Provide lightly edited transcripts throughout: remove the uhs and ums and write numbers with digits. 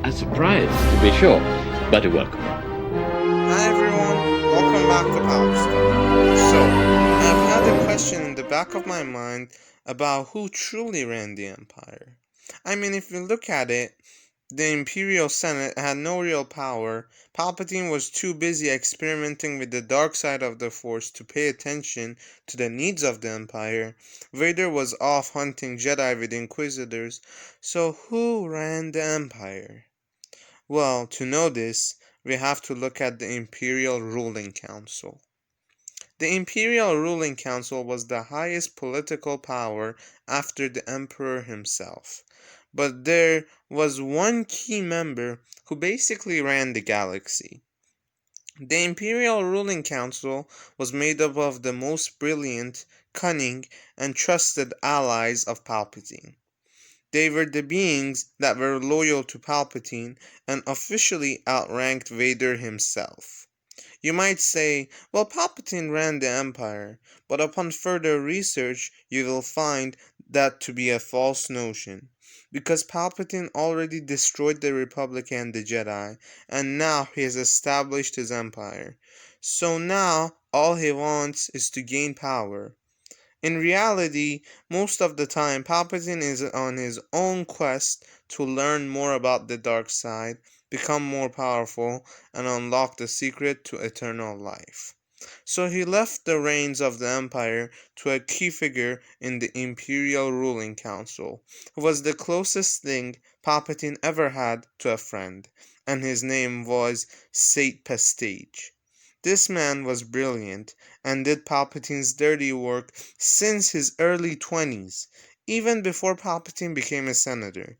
A surprise, to be sure, but welcome. Hi everyone, welcome back to Palpatine. So, I've had a question in the back of my mind about who truly ran the Empire. I mean, if you look at it, the Imperial Senate had no real power. Palpatine was too busy experimenting with the dark side of the Force to pay attention to the needs of the Empire. Vader was off hunting Jedi with Inquisitors. So, who ran the Empire? Well, to know this, we have to look at the Imperial Ruling Council. The Imperial Ruling Council was the highest political power after the Emperor himself. But there was one key member who basically ran the galaxy. The Imperial Ruling Council was made up of the most brilliant, cunning, and trusted allies of Palpatine. They were the beings that were loyal to Palpatine and officially outranked Vader himself. You might say, well, Palpatine ran the Empire, but upon further research, you will find that to be a false notion. Because Palpatine already destroyed the Republic and the Jedi, and now he has established his empire. So now, all he wants is to gain power. In reality, most of the time, Palpatine is on his own quest to learn more about the dark side, become more powerful, and unlock the secret to eternal life. So he left the reins of the Empire to a key figure in the Imperial Ruling Council, who was the closest thing Palpatine ever had to a friend, and his name was Saint Pestage. This man was brilliant and did Palpatine's dirty work since his early 20s, even before Palpatine became a senator.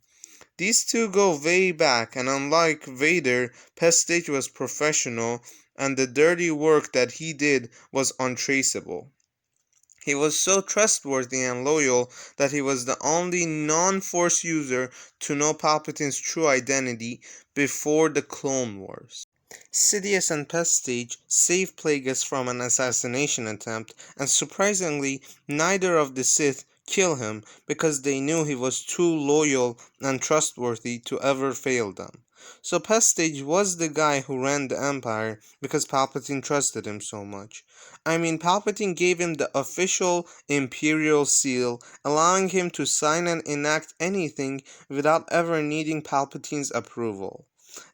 These two go way back, and unlike Vader, Pestage was professional and the dirty work that he did was untraceable. He was so trustworthy and loyal that he was the only non-Force user to know Palpatine's true identity before the Clone Wars. Sidious and Pestage saved Plagueis from an assassination attempt, and surprisingly, neither of the Sith killed him because they knew he was too loyal and trustworthy to ever fail them. So Pestage was the guy who ran the Empire because Palpatine trusted him so much. I mean, Palpatine gave him the official Imperial seal, allowing him to sign and enact anything without ever needing Palpatine's approval.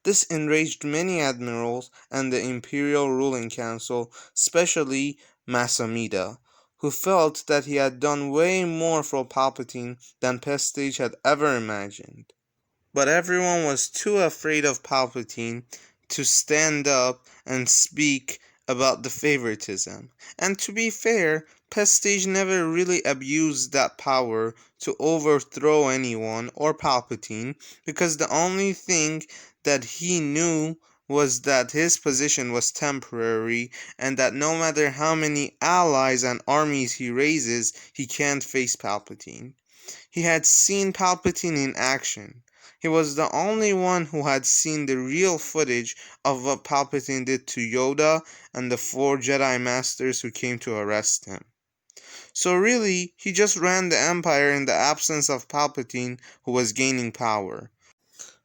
This enraged many admirals and the Imperial Ruling Council, especially Masamida, who felt that he had done way more for Palpatine than Pestage had ever imagined. But everyone was too afraid of Palpatine to stand up and speak about the favoritism. And to be fair, Pestage never really abused that power to overthrow anyone or Palpatine, because the only thing that he knew was that his position was temporary and that no matter how many allies and armies he raises, he can't face Palpatine. He had seen Palpatine in action. He was the only one who had seen the real footage of what Palpatine did to Yoda and the 4 Jedi Masters who came to arrest him. So really, he just ran the Empire in the absence of Palpatine, who was gaining power.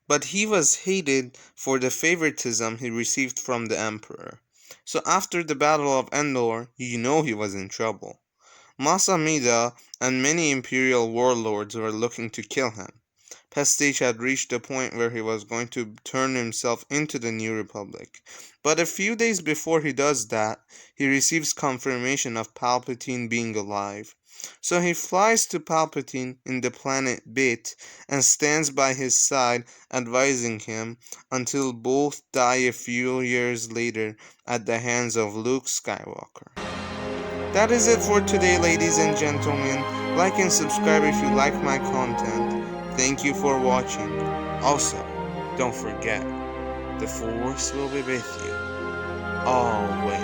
But he was hated for the favoritism he received from the Emperor. So after the Battle of Endor, you know he was in trouble. Masamida and many Imperial warlords were looking to kill him. Pestage had reached a point where he was going to turn himself into the New Republic. But a few days before he does that, he receives confirmation of Palpatine being alive. So he flies to Palpatine in the planet Bit and stands by his side, advising him until both die a few years later at the hands of Luke Skywalker. That is it for today, ladies and gentlemen. Like and subscribe if you like my content. Thank you for watching. Also, don't forget, the Force will be with you always.